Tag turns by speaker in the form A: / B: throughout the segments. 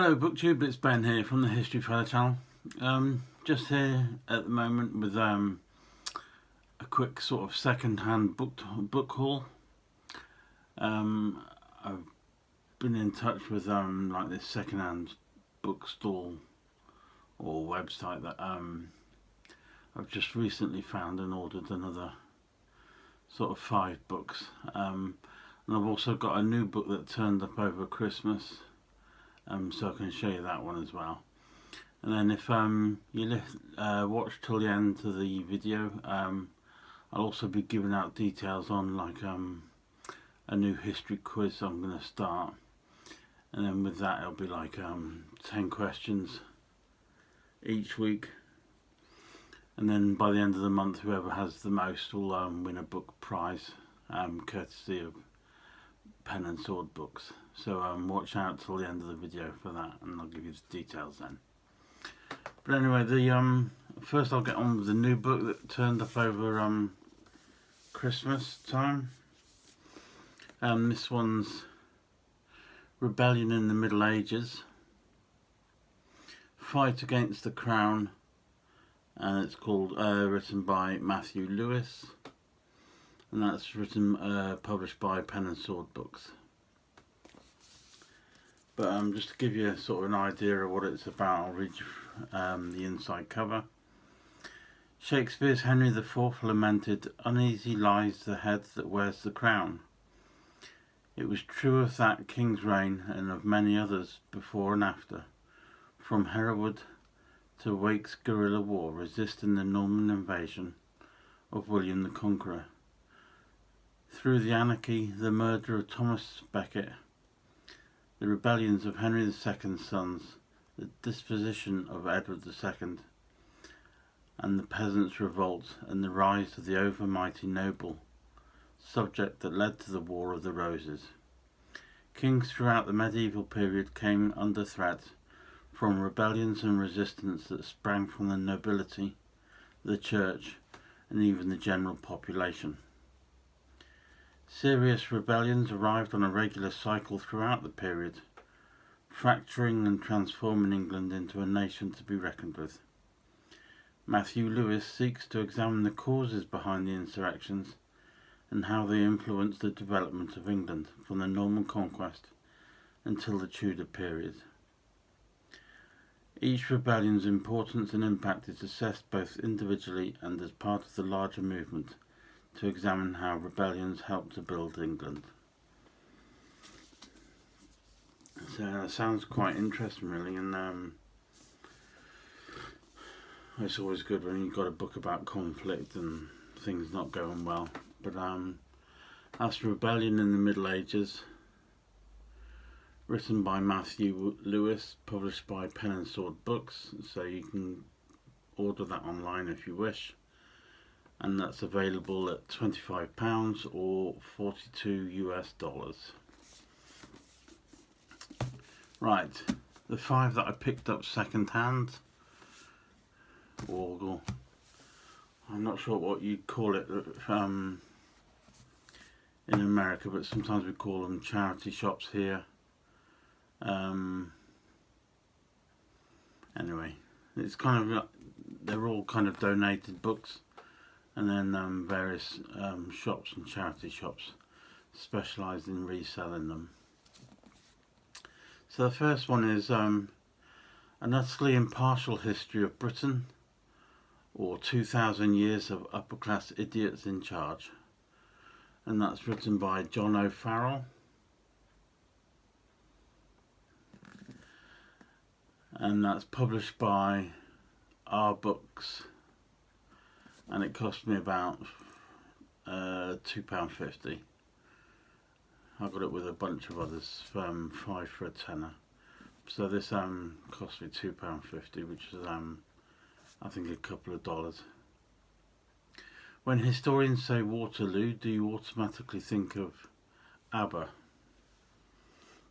A: Hello BookTube, it's Ben here from the History Fella channel. Just here at the moment with a quick sort of second-hand book haul. I've been in touch with like this second-hand bookstall or website that I've just recently found and ordered another sort of 5 books. And I've also got a new book that turned up over Christmas. So I can show you that one as well. And then if you watch till the end of the video, I'll also be giving out details on like a new history quiz I'm going to start. And then with that it'll be like 10 questions each week. And then by the end of the month, whoever has the most will win a book prize, courtesy of Pen and Sword Books. So watch out till the end of the video for that, and I'll give you the details then. But anyway, first I'll get on with the new book that turned up over Christmas time. This one's Rebellion in the Middle Ages, Fight Against the Crown, and it's called written by Matthew Lewis, and that's published by Pen and Sword Books. But just to give you sort of an idea of what it's about, I'll read you the inside cover. Shakespeare's Henry IV lamented, "Uneasy lies the head that wears the crown." It was true of that king's reign and of many others before and after, from Hereward to Wake's guerrilla war resisting the Norman invasion of William the Conqueror, through the anarchy, the murder of Thomas Becket, the rebellions of Henry II's sons, the disposition of Edward II, and the peasants' revolt, and the rise of the overmighty noble subject that led to the War of the Roses. Kings throughout the medieval period came under threat from rebellions and resistance that sprang from the nobility, the church, and even the general population. Serious rebellions arrived on a regular cycle throughout the period, fracturing and transforming England into a nation to be reckoned with. Matthew Lewis seeks to examine the causes behind the insurrections and how they influenced the development of England from the Norman conquest until the Tudor period. Each rebellion's importance and impact is assessed both individually and as part of the larger movement to examine how rebellions helped to build England. So that sounds quite interesting really, and it's always good when you've got a book about conflict and things not going well. But that's Rebellion in the Middle Ages, written by Matthew Lewis, published by Pen and Sword Books, so you can order that online if you wish. And that's available at £25 or $42 US. Right, the 5 that I picked up second hand, or I'm not sure what you'd call it in America, but sometimes we call them charity shops here. Anyway, it's kind of, they're all kind of donated books. And then various shops and charity shops specialised in reselling them. So the first one is An Utterly Impartial History of Britain, or 2,000 Years of Upper-Class Idiots in Charge. And that's written by John O'Farrell. And that's published by Our Books. And it cost me about £2.50. I got it with a bunch of others, 5 for a tenner. So this cost me £2.50, which is I think a couple of dollars. When historians say Waterloo, do you automatically think of ABBA?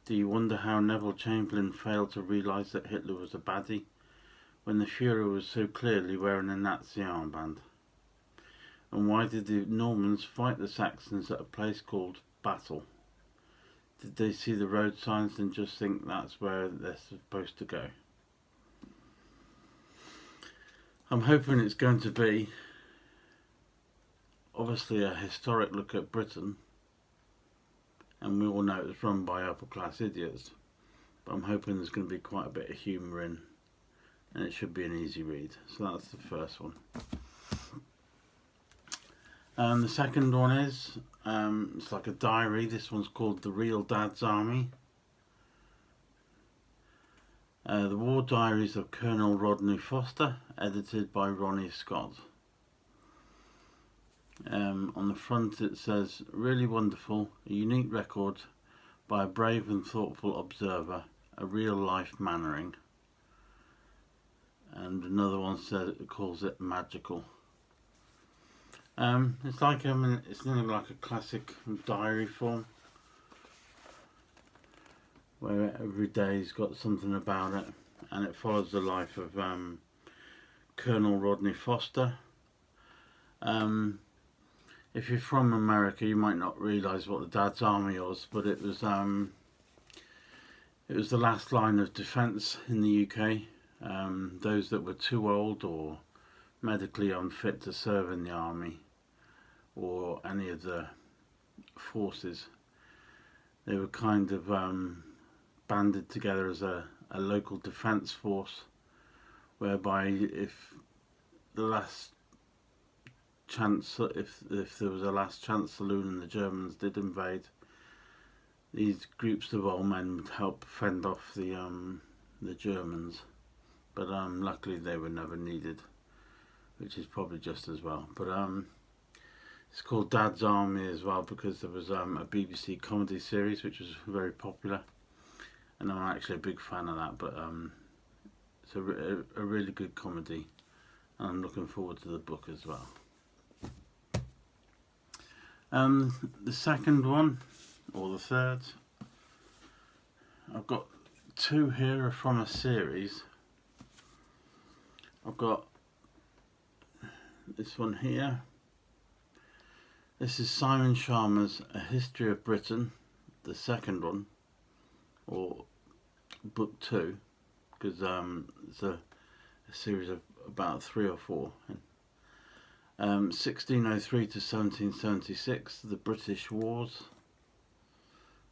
A: Do you wonder how Neville Chamberlain failed to realise that Hitler was a baddie when the Führer was so clearly wearing a Nazi armband? And why did the Normans fight the Saxons at a place called Battle? did they see the road signs and just think that's where they're supposed to go? I'm hoping it's going to be obviously a historic look at Britain, and we all know it's run by upper class idiots, but I'm hoping there's going to be quite a bit of humour in, and it should be an easy read. So that's the first one. The second one is, it's like a diary. This one's called The Real Dad's Army. The War Diaries of Colonel Rodney Foster, edited by Ronnie Scott. On the front it says, really wonderful, a unique record by a brave and thoughtful observer, a real life Mannering. And another one calls it magical. It's like it's nearly like a classic diary form, where every day's got something about it, and it follows the life of Colonel Rodney Foster. If you're from America, you might not realise what the Dad's Army was, but it was the last line of defence in the UK. Those that were too old or medically unfit to serve in the army or any of the forces, they were kind of banded together as a local defence force, whereby if there was a last chance saloon and the Germans did invade, these groups of old men would help fend off the Germans. But luckily they were never needed, which is probably just as well. But it's called Dad's Army as well because there was a BBC comedy series which was very popular, and I'm actually a big fan of that. But it's a really good comedy, and I'm looking forward to the book as well. The second one, or the third, I've got two here are from a series. I've got this one here. This is Simon Sharman's A History of Britain, the second one, or book 2, because it's a series of about 3 or 4. 1603 to 1776, the British Wars.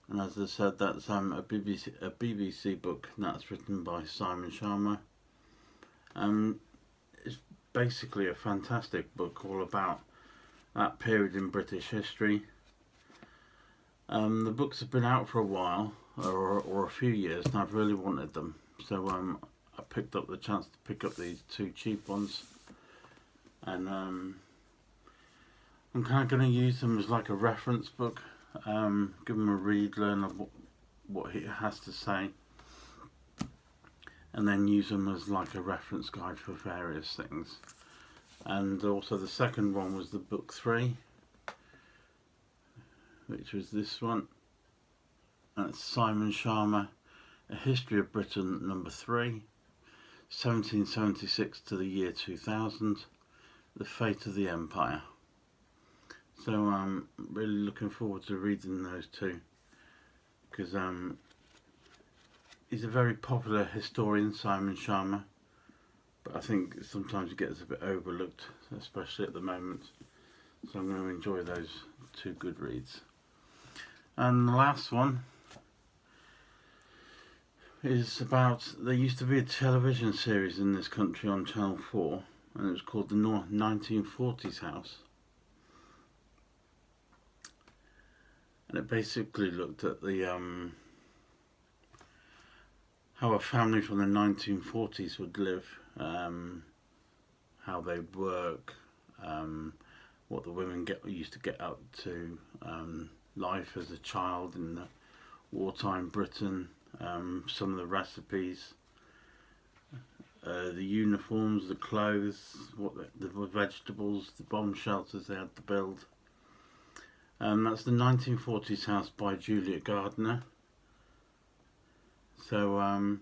A: And as I said, that's a BBC book, and that's written by Simon Sharma. It's basically a fantastic book all about that period in British history. The books have been out for a while, or a few years, and I've really wanted them. So I picked up the chance to pick up these two cheap ones, and I'm kind of going to use them as like a reference book. Give them a read, learn what he has to say, and then use them as like a reference guide for various things. And also the second one was the book 3, which was this one. That's Simon Sharma, A History of Britain, number 3, 1776 to the year 2000, The Fate of the Empire. So I'm really looking forward to reading those two, because he's a very popular historian, Simon Sharma, but I think sometimes he gets a bit overlooked, especially at the moment. So I'm going to enjoy those two good reads. And the last one is about, there used to be a television series in this country on Channel 4, and it was called the 1940s House. And it basically looked at the how a family from the 1940s would live, how they'd work, what the women used to get up to, life as a child in the wartime Britain, some of the recipes, the uniforms, the clothes, the vegetables, the bomb shelters they had to build. That's the 1940s House by Julia Gardner. So I'm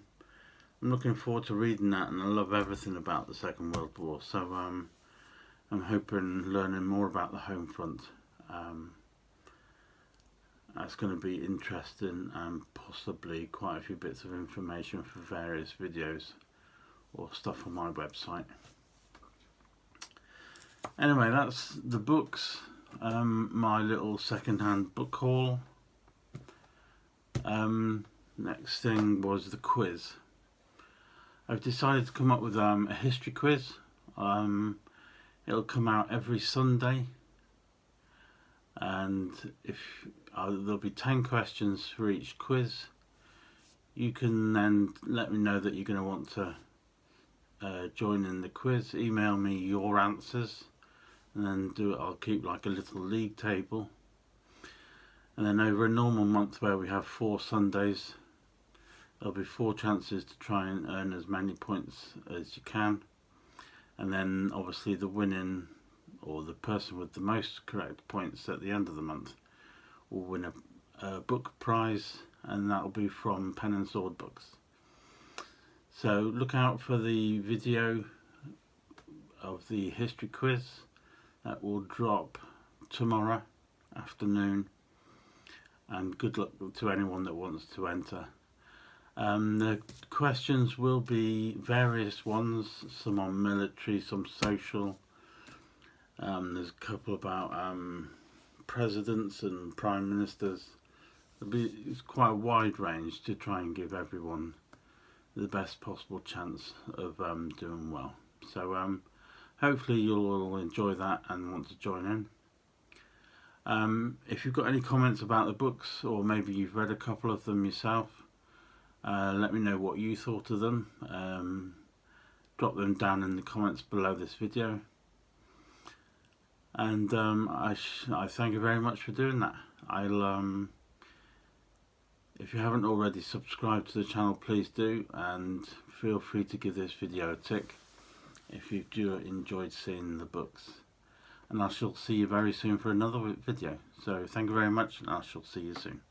A: looking forward to reading that, and I love everything about the Second World War. So I'm hoping learning more about the home front, That's going to be interesting and possibly quite a few bits of information for various videos or stuff on my website. Anyway, that's the books, my little second-hand book haul. Next thing was the quiz. I've decided to come up with a history quiz. It'll come out every Sunday, and there'll be 10 questions for each quiz. You can then let me know that you're going to want to join in the quiz. Email me your answers, and then I'll keep like a little league table. And then over a normal month where we have 4 Sundays, there'll be 4 chances to try and earn as many points as you can. And then obviously the winning, or the person with the most correct points at the end of the month, will win a book prize, and that'll be from Pen and Sword Books. So look out for the video of the history quiz. That will drop tomorrow afternoon, and good luck to anyone that wants to enter. The questions will be various ones, some on military, some social. There's a couple about presidents and prime ministers. It's quite a wide range to try and give everyone the best possible chance of doing well. So hopefully you'll all enjoy that and want to join in. If you've got any comments about the books, or maybe you've read a couple of them yourself, let me know what you thought of them. Drop them down in the comments below this video. And I thank you very much for doing that. If you haven't already subscribed to the channel, please do, and feel free to give this video a tick if you do enjoyed seeing the books. And I shall see you very soon for another video. So thank you very much, and I shall see you soon.